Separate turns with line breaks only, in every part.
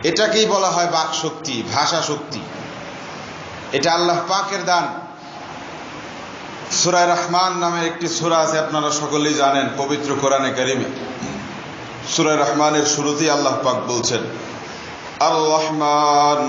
এটাকেই বলা হয় বাক শক্তি, ভাষা শক্তি। এটা আল্লাহ পাকের দান। সূরা রহমান নামের একটি সূরা আছে, আপনারা সকলেই জানেন, পবিত্র কোরআনে কারিমে। সূরা রহমানের শুরুতেই আল্লাহ পাক বলছেন, আর রহমান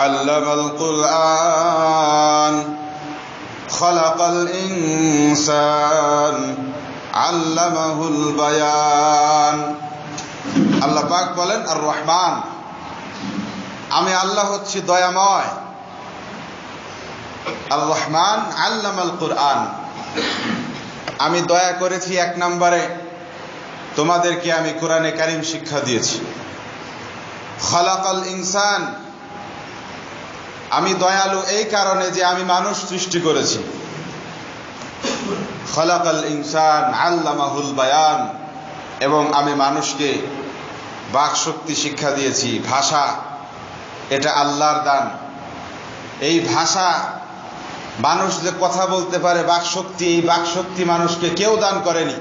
আল্লামাল কুরআন খালাকাল ইনসান আল্লামাহুল বায়ান। আল্লাহ পাক বলেন, আর রহমান, আমি আল্লাহ হচ্ছি দয়াময়। আর রহমান আল্লামাল কুরআন, আমি দয়া করেছি, এক নম্বরে তোমাদেরকে আমি কোরআনে কারিম শিক্ষা দিয়েছি। খালাকাল ইনসান, আমি দয়ালু এই কারণে যে আমি মানুষ সৃষ্টি করেছি। খালাকাল ইনসান আল্লামাহুল বায়ান, এবং আমি মানুষকে বাক শক্তি শিক্ষা দিয়েছি। ভাষা এটা আল্লাহর দান। এই ভাষা, মানুষ যে কথা বলতে পারে, বাক শক্তি, এই বাক শক্তি মানুষকে কেউ দান করেনি।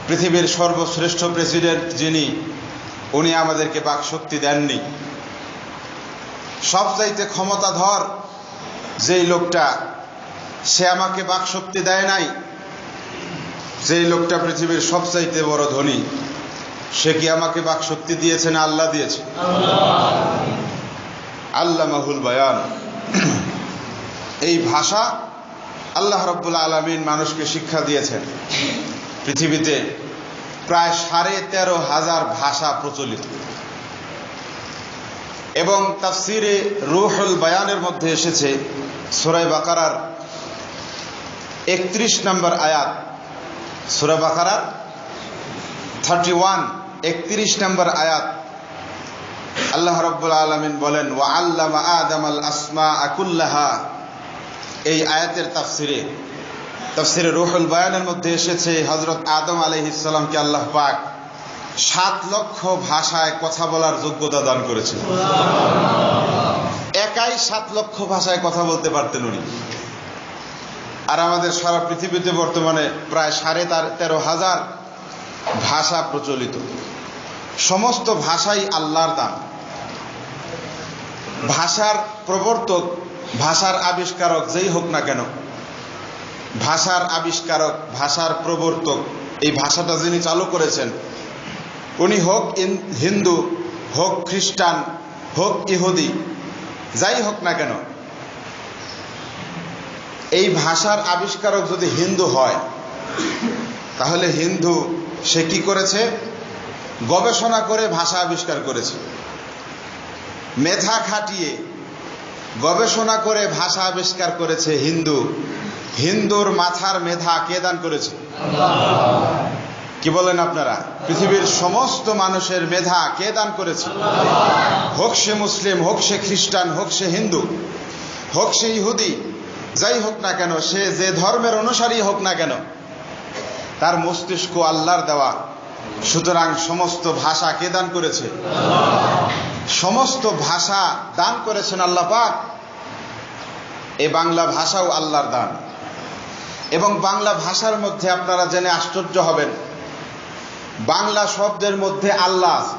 পৃথিবীর সর্বশ্রেষ্ঠ প্রেসিডেন্ট যিনি, উনি আমাদেরকে বাক শক্তি দেননি। সবচাইতে ক্ষমতাধর যেই লোকটা, সে আমাকে বাক শক্তি দেয় নাই। যেই লোকটা পৃথিবীর সবচাইতে বড় ধনী, সে কি আমাকে বাক শক্তি দিয়েছে না আল্লাহ দিয়েছে? আল্লামাহুল বায়ান। এই ভাষা আল্লাহ রাব্বুল আলামিন মানুষকে শিক্ষা দিয়েছেন। পৃথিবীতে প্রায় 13,500 ভাষা প্রচলিত, এবং তাফসিরে রুহুল বায়ানের মধ্যে এসেছে সূরা বাকারার 31 নম্বর আয়াত। সূরা বাকারার 31 নম্বর আয়াত। আল্লাহ রাব্বুল আলামিন বলেন, ওয়া আল্লামা আদামাল আসমাআ কুল্লাহা। এই আয়াতের তাফসিরে রুহুল বায়ানের মধ্যে এসেছে, হযরত আদম আলাইহিস সালামকে আল্লাহ পাক 7 লক্ষ ভাষায় কথা বলার যোগ্যতা দান করেছেন। একাই 7 লক্ষ ভাষায় কথা বলতে পারতেন উনি। আর আমাদের সারা পৃথিবীতে বর্তমানে প্রায় 13,500 ভাষা প্রচলিত। সমস্ত ভাষাই আল্লাহর দান। ভাষার প্রবর্তক, ভাষার আবিষ্কারক যেই হোক না কেন, ভাষার আবিষ্কারক, ভাষার প্রবর্তক, এই ভাষাটা যিনি চালু করেছেন, উনি হোক হিন্দু, হোক খ্রিস্টান, হোক ইহুদি, যাই হোক না কেন, এই ভাষার আবিষ্কারক যদি হিন্দু হয়, তাহলে হিন্দু সে কি করেছে? গবেষণা করে ভাষা আবিষ্কার করেছে। মেধা খাটিয়ে গবেষণা করে ভাষা আবিষ্কার করেছে হিন্দু। হিন্দুর মাথার মেধা কে দান করেছে? কি বলেন আপনারা? পৃথিবীর সমস্ত মানুষের মেধা কে দান করেছে? হোক সে মুসলিম, হোক সে খ্রিস্টান, হোক সে হিন্দু, হোক সে ইহুদি, যাই হোক না কেন, সে যে ধর্মের অনুসারী হোক না কেন, তার মস্তিষ্ক আল্লাহর দেওয়া। সুতরাং সমস্ত ভাষা কে দান করেছে? সমস্ত ভাষা দান করেছেন আল্লাহ পাক। এই বাংলা ভাষাও আল্লাহর দান। এবং বাংলা ভাষার মধ্যে আপনারা জেনে আশ্চর্য হবেন, বাংলা শব্দের মধ্যে আল্লাহ আছে।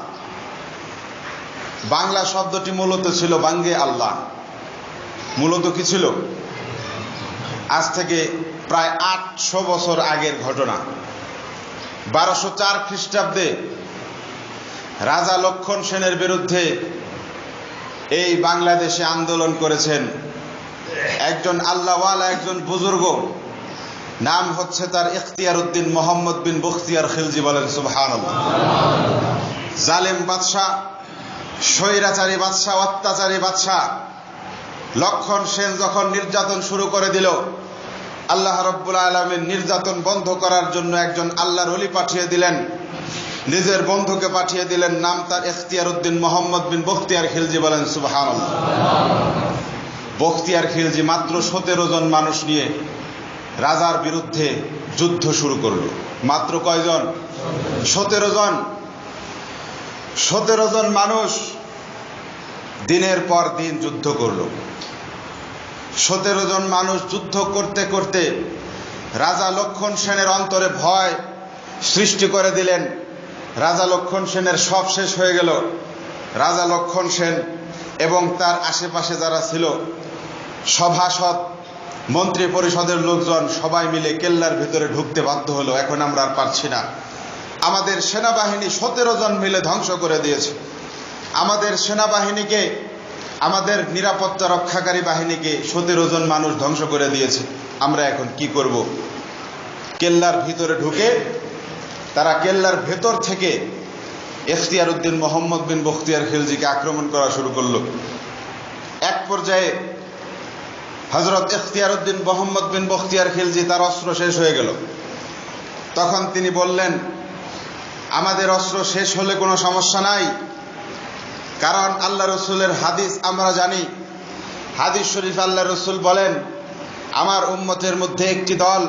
বাংলা শব্দটি মূলত ছিল বাঙ্গে আল্লাহ। মূলত কি ছিল? আজ থেকে প্রায় 800 বছর আগের ঘটনা। 1204 খ্রিস্টাব্দে রাজা লক্ষণ সেনের বিরুদ্ধে এই বাংলাদেশে আন্দোলন করেছেন একজন আল্লাহওয়ালা, একজন বুজুর্গ, নাম হচ্ছে তার ইখতিয়ার উদ্দিন মোহাম্মদ বিন বখতিয়ার খিলজি। বলেন সুবহানাল্লাহ। জালেম বাদশাহ, স্বৈরাচারী বাদশাহ, অত্যাচারী বাদশাহ লক্ষণ সেন যখন নির্যাতন শুরু করে দিল, আল্লাহ রাব্বুল আলামিন নির্যাতন বন্ধ করার জন্য একজন আল্লাহর ওলি পাঠিয়ে দিলেন, নিজের বন্ধুকে পাঠিয়ে দিলেন, নাম তার ইখতিয়ার উদ্দিন মোহাম্মদ বিন বখতিয়ার খিলজি। বলেন সুবহানাল্লাহ। বখতিয়ার খিলজি মাত্র 17 জন মানুষ নিয়ে রাজার বিরুদ্ধে যুদ্ধ শুরু করল। মাত্র কয়জন? 17 জন। 17 জন মানুষ দিনের পর দিন যুদ্ধ করল। 17 জন মানুষ যুদ্ধ করতে করতে রাজা লক্ষণ সেনের অন্তরে ভয় সৃষ্টি করে দিলেন। রাজা লক্ষণ সেনের সব শেষ হয়ে গেল। রাজা লক্ষণ সেন এবং তার আশেপাশে যারা ছিল সভাসদ, মন্ত্রী পরিষদের লোকজন সবাই মিলে কেল্লার ভিতরে ঢুকতে বাধ্য হলো। এখন আমরা আর পারছি না। আমাদের সেনাবাহিনী 17 জন মিলে ধ্বংস করে দিয়েছে। আমাদের সেনাবাহিনীকে, আমাদের নিরাপত্তা রক্ষাকারী বাহিনীকে 17 জন মানুষ ধ্বংস করে দিয়েছে। আমরা এখন কি করব? কেল্লার ভিতরে ঢুকে তারা কেল্লার ভেতর থেকে ইখতিয়ার উদ্দিন মোহাম্মদ বিন বখতিয়ার খিলজিকে আক্রমণ করা শুরু করলো। এক পর্যায়ে হযরত ইখতিয়ার উদ্দিন মোহাম্মদ বিন বখতিয়ার খিলজি তার অস্ত্র শেষ হয়ে গেল। তখন তিনি বললেন, আমাদের অস্ত্র শেষ হলে কোনো সমস্যা নাই, কারণ আল্লাহ রসুলের হাদিস আমরা জানি। হাদিস শরীফ আল্লাহ রসুল বলেন, আমার উম্মতের মধ্যে একটি দল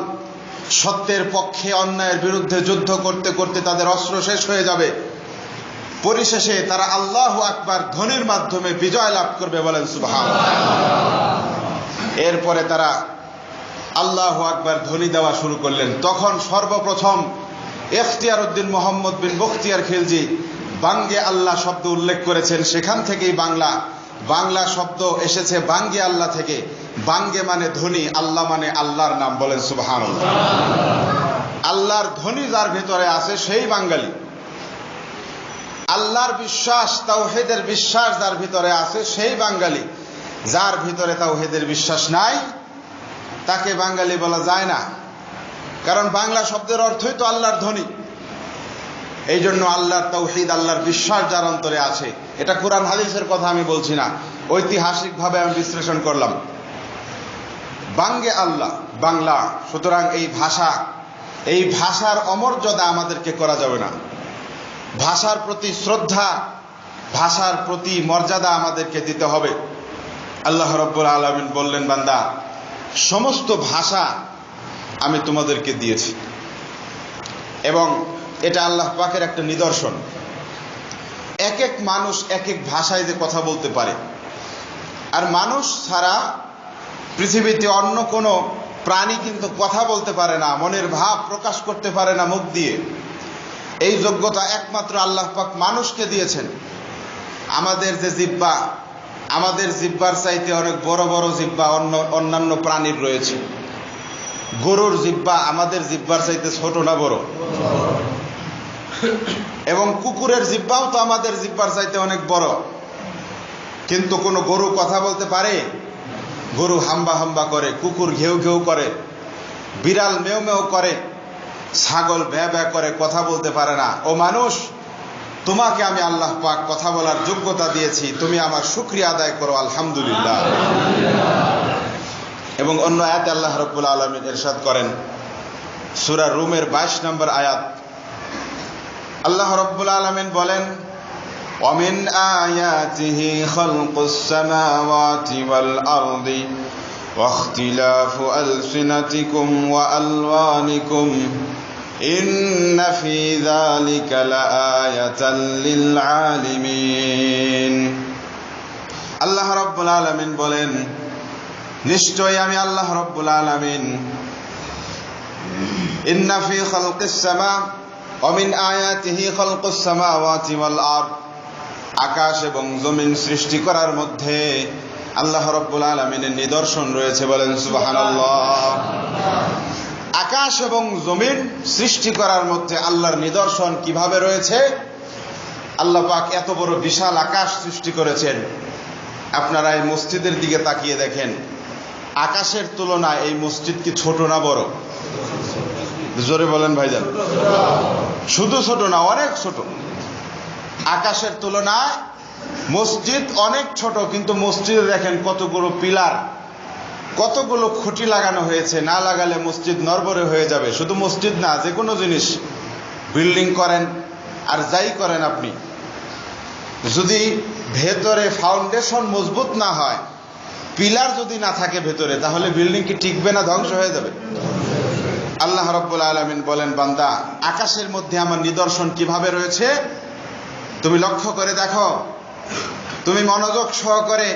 সত্যের পক্ষে অন্যায়ের বিরুদ্ধে যুদ্ধ করতে করতে তাদের অস্ত্র শেষ হয়ে যাবে, পরিশেষে তারা আল্লাহু আকবার ধ্বনির মাধ্যমে বিজয় লাভ করবে। বলেন সুবহানাল্লাহ। এরপরে তারা আল্লাহু আকবার ধ্বনি দেওয়া শুরু করলেন। তখন সর্বপ্রথম ইখতিয়ার উদ্দিন মোহাম্মদ বিন বখতিয়ার খিলজি বাঙ্গে আল্লাহ শব্দ উল্লেখ করেছেন। সেখান থেকেই বাংলা শব্দ এসেছে বাঙ্গে আল্লাহ থেকে। বাঙ্গে মানে ধ্বনি, আল্লাহ মানে আল্লাহর নাম। বলেন সুবহানাল্লাহ। আল্লাহর ধ্বনি যার ভিতরে আছে সেই বাঙালি। আল্লাহর বিশ্বাস, তাওহীদের বিশ্বাস যার ভিতরে আছে সেই বাঙালি। যার ভিতরে তাওহীদের বিশ্বাস নাই তাকে বাঙালি বলা যায় না, কারণ বাংলা শব্দের অর্থই তো আল্লাহর ধ্বনি। এই জন্য আল্লাহর তাওহীদ, আল্লাহর বিশ্বাস যার অন্তরে আছে, এটা কোরআন হাদিসের কথা আমি বলছি না, ঐতিহাসিকভাবে আমি বিশ্লেষণ করলাম। বাঙ্গে আল্লাহ, বাংলা। সুতরাং এই ভাষার অমর্যাদা আমাদেরকে করা যাবে না। ভাষার প্রতি শ্রদ্ধা, ভাষার প্রতি মর্যাদা আমাদেরকে দিতে হবে। আল্লাহ রাব্বুল আলামিন বললেন, বান্দা, সমস্ত ভাষা আমি তোমাদেরকে দিয়েছি। এবং এটা আল্লাহ পাকের একটা নিদর্শন। এক এক মানুষ এক এক ভাষায় যে কথা বলতে পারে, আর মানুষ ছাড়া পৃথিবীতে অন্য কোনো প্রাণী কিন্তু কথা বলতে পারে না, মনের ভাব প্রকাশ করতে পারে না মুখ দিয়ে। এই যোগ্যতা একমাত্র আল্লাহ পাক মানুষকে দিয়েছেন। আমাদের যে জিহ্বা, আমাদের জিহ্বার চাইতে অনেক বড় বড় জিহ্বা অন্যান্য প্রাণীর রয়েছে। গরুর জিহ্বা আমাদের জিহ্বার চাইতে ছোট না বড়? এবং কুকুরের জিহ্বাও তো আমাদের জিহ্বার চাইতে অনেক বড়। কিন্তু কোন গরু কথা বলতে পারে? গরু হাম্বা হাম্বা করে, কুকুর ঘেউ ঘেউ করে, বিড়াল মেও মেও করে, ছাগল ভ্যা ভ্যা করে, কথা বলতে পারে না। ও মানুষ, তোমাকে আমি আল্লাহ পাক কথা বলার যোগ্যতা দিয়েছি, তুমি আমার শুকরিয়া আদায় করো, আলহামদুলিল্লাহ। এবং অন্য আয়াতে আল্লাহ রাব্বুল আলামিন ইরশাদ করেন, সূরা রুমের 22 নম্বর আয়াত, আল্লাহ রাব্বুল আলামিন বলেন, وَمِنْ آيَاتِهِ خَلْقُ السَّمَاوَاتِ وَالْأَرْضِ وَاخْتِلَافُ أَلْسِنَتِكُمْ وَأَلْوَانِكُمْ إِنَّ فِي ذَلِكَ لَآيَةً لِلْعَالِمِينَ। আল্লাহ রাব্বুল আলামিন বলেন, নিশ্চয়ই আমি আল্লাহ রাব্বুল আলামিন ইন্না ফি খালকিস সামা ওয়া মিন আয়াতিহি খালকুস সামাওয়াতি ওয়াল আরদ, আকাশ এবং জমিন সৃষ্টি করার মধ্যে আল্লাহ রাব্বুল আলামিনের নিদর্শন রয়েছে। বলেন সুবহানাল্লাহ। আকাশ এবং জমিন সৃষ্টি করার মধ্যে আল্লাহর নিদর্শন কিভাবে রয়েছে? আল্লাহ পাক এত বড় বিশাল আকাশ সৃষ্টি করেছেন। আপনারা এই মসজিদের দিকে তাকিয়ে দেখেন, আকাশের তুলনায় এই মসজিদ কি ছোট না বড়? জোরে বলেন ভাইজান। শুধু ছোট না, অনেক ছোট। আকাশের তুলনায় মসজিদ অনেক ছোট, কিন্তু মসজিদে দেখেন কতগুলো পিলার, কতগুলো খুঁটি লাগানো হয়েছে। না লাগালে মসজিদ নড়বড়ে হয়ে যাবে। শুধু মসজিদ না, যে কোনো জিনিস, বিল্ডিং করেন আর যাই করেন আপনি, যদি ভেতরে ফাউন্ডেশন মজবুত না হয়, পিলার যদি না থাকে ভেতরে, তাহলে বিল্ডিং কি টিকবে না ধ্বংস হয়ে যাবে? আল্লাহ রাব্বুল আলামিন বলেন, বান্দা, আকাশের মধ্যে আমার নিদর্শন কিভাবে রয়েছে তুমি লক্ষ্য করে দেখো। তুমি মনোযোগ সহকারে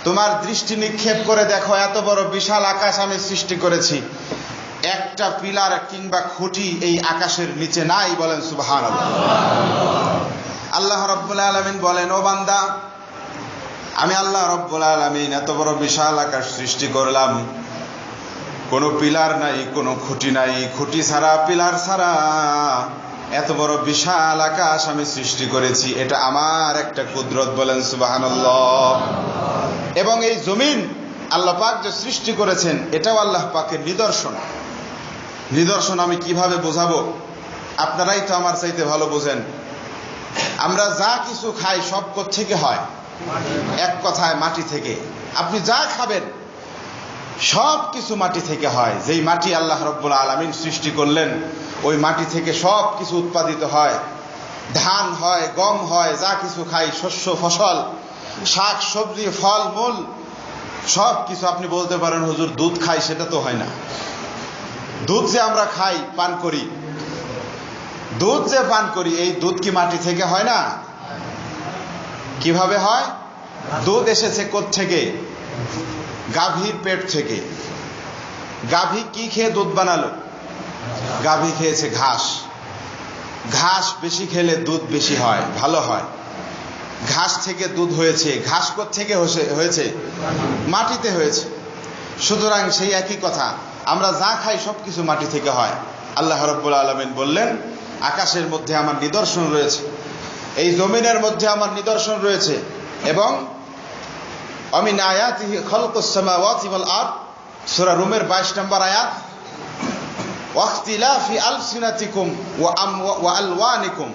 তোমার দৃষ্টি নিক্ষেপ করে দেখো, এত বড় বিশাল আকাশ আমি সৃষ্টি করেছি, একটা পিলার কিংবা খুঁটি এই আকাশের নিচে নাই। বলেন সুবহানাল্লাহ। আল্লাহ রাব্বুল আলামিন বলেন, ও বান্দা, আমি আল্লাহ রাব্বুল আলামিন এত বড় বিশাল আকাশ সৃষ্টি করলাম, কোনো পিলার নাই, কোনো খুঁটি নাই, খুঁটি ছাড়া পিলার ছাড়া এত বড় বিশাল আকাশ আমি সৃষ্টি করেছি। এটা আমার একটা কুদরত, বলেন সুবহানাল্লাহ। এবং এই জমিন আল্লাহ পাক যে সৃষ্টি করেছেন এটাও আল্লাহ পাকের নিদর্শন। নিদর্শন আমি কিভাবে বোঝাবো? আপনারাই তো আমার চাইতে ভালো বোঝেন। আমরা যা কিছু খাই সব কোত্থেকে হয়? এক কথায় মাটি থেকে। আপনি যা খাবেন সব কিছু মাটি থেকে হয়। যেই মাটি আল্লাহ রাব্বুল আলামিন সৃষ্টি করলেন ওই মাটি থেকে সব কিছু উৎপাদিত হয়। ধান হয়, গম হয়, যা কিছু খাই, শস্য ফসল, শাক সবজি, ফল মূল সব কিছু। আপনি বলতে পারেন হুজুর দুধ খাই, সেটা তো হয় না। দুধ যে আমরা খাই, পান করি, দুধ যে পান করি, এই দুধ কি মাটি থেকে হয় না? কিভাবে হয়? দুধ এসেছে কোত্থেকে? গাভীর পেট থেকে। গাভী কি খেয়ে দুধ বানালো? গাভী খেয়েছে ঘাস। ঘাস বেশি খেলে দুধ বেশি হয়, ভালো হয়। ঘাস থেকে দুধ হয়েছে। ঘাস কোত্থেকে হয়েছে? মাটিতে হয়েছে। সুতরাং সেই একই কথা, আমরা যা খাই সবকিছু মাটি থেকে হয়। আল্লাহ রাব্বুল আলামিন বললেন, আকাশের মধ্যে আমার নিদর্শন রয়েছে, এই জমিনের মধ্যে আমার নিদর্শন রয়েছে। এবং আমিন আয়াতিহি খালকুস সামাওয়াতি ওয়াল আরদ, সূরা রুমের 22 নম্বর আয়াত, ওয়াখতিলাফি আলসিনাতিকুম ওয়া আলওয়ানিকুম,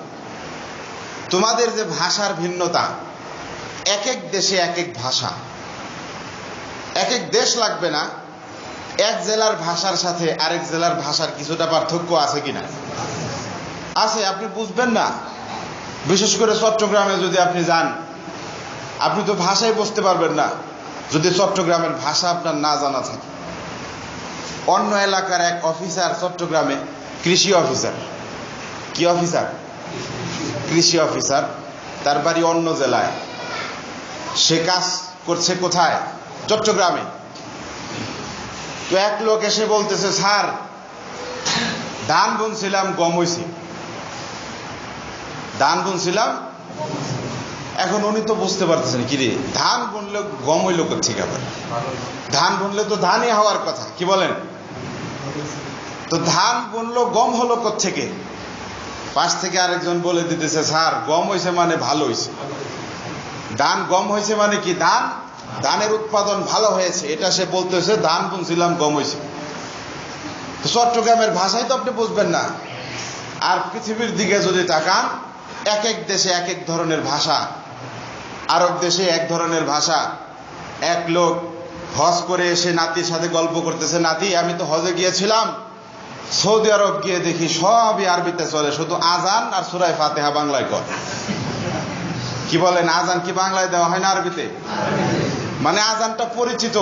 তোমাদের যে ভাষার ভিন্নতা, এক এক দেশে এক এক ভাষা। এক এক দেশ লাগবে না, এক জেলার ভাষার সাথে আরেক জেলার ভাষার কিছুটা পার্থক্য আছে কিনা? আছে, আপনি বুঝবেন না। বিশেষ করে চট্টগ্রামে যদি আপনি যান, আপনি তো ভাষাই বুঝতে পারবেন না যদি চট্টগ্রামের ভাষা আপনার না জানা থাকে। অন্য এলাকার এক অফিসার চট্টগ্রামে, কৃষি অফিসার, কি অফিসার? কৃষি অফিসার, তার বাড়ি অন্য জেলায়, সে কাজ করছে কোথায়? চট্টগ্রামে। তো এক লোক এসে বলতেছে, স্যার ধান বুনছিলাম, গম হইছে। ধান বুনছিলাম, এখন উনি তো বুঝতে পারতেছেন কি রে, ধান বুনলে গম হইল কোত্থেকে? আবার ধান বুনলে তো ধানই হওয়ার কথা, কি বলেন? তো ধান বুনলো, গম হলো কোত্থেকে? পাশ থেকে আরেকজন বলে দিতেছে, স্যার গম হয়েছে মানে ভালো হয়েছে। ধান গম হয়েছে মানে কি? ধানের উৎপাদন ভালো হয়েছে, এটা সে বলতেছে। ধান বুনছিলাম, গম হয়েছে। তো চট্টগ্রামের ভাষাই তো আপনি বুঝবেন না। আর পৃথিবীর দিকে যদি তাকান, এক এক দেশে এক এক ধরনের ভাষা। আরব দেশে এক ধরনের ভাষা। এক লোক হজ করে এসে নাতির সাথে গল্প করতেছে, নাতি আমি তো হজে গিয়েছিলাম, সৌদি আরব গিয়ে দেখি সবই আরবিতে চলে, শুধু আজান আর সূরা ফাতিহা বাংলায় কর। কি বলেন? আজান কি বাংলায় দেওয়া হয় না আরবিতে? মানে আজানটা পরিচিত,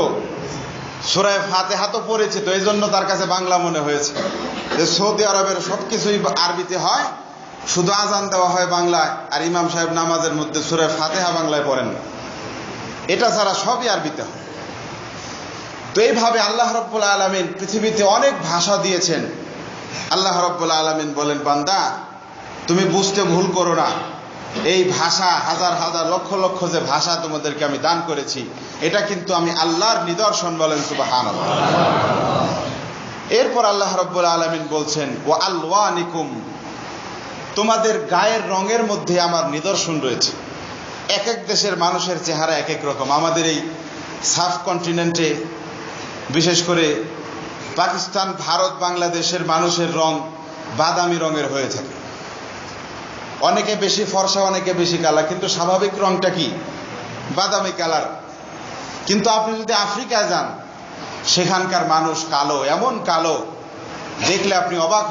সূরা ফাতিহা তো পরিচিত, এই জন্য তার কাছে বাংলা মনে হয়েছে। যে সৌদি আরবের সবকিছুই আরবিতে হয়, শুধু আজান দেওয়া হয় বাংলায়, আর ইমাম সাহেব নামাজের মধ্যে সূরা ফাতিহা বাংলায় পড়েন না, এটা ছাড়া সবই আরবিতে হয়। তো এইভাবে আল্লাহ রাব্বুল আলামিন পৃথিবীতে অনেক ভাষা দিয়েছেন। আল্লাহ রাব্বুল আলামিন বলেন, বান্দা তুমি বুঝতে ভুল করো না, এই ভাষা হাজার হাজার লক্ষ লক্ষ যে ভাষা তোমাদেরকে আমি দান করেছি, এটা কিন্তু আমি আল্লাহর নিদর্শন, বলেন সুবহানাল্লাহ। এরপর আল্লাহ রাব্বুল আলামিন বলছেন, ওয়া আলওয়ানিকুম, তোমাদের গায়ের রঙের মধ্যে আমার নিদর্শন রয়েছে। এক এক দেশের মানুষের চেহারা এক এক রকম। আমাদের এই সাবকন্টিনেন্টে, বিশেষ করে পাকিস্তান, ভারত, বাংলাদেশের মানুষের রং বাদামি রঙের হয়ে থাকে। অনেকে বেশি ফর্সা, অনেকে বেশি কালা, কিন্তু স্বাভাবিক রংটা কি? বাদামি কালার। কিন্তু আপনি যদি আফ্রিকায় যান, সেখানকার মানুষ কালো, এমন কালো দেখলে আপনি অবাক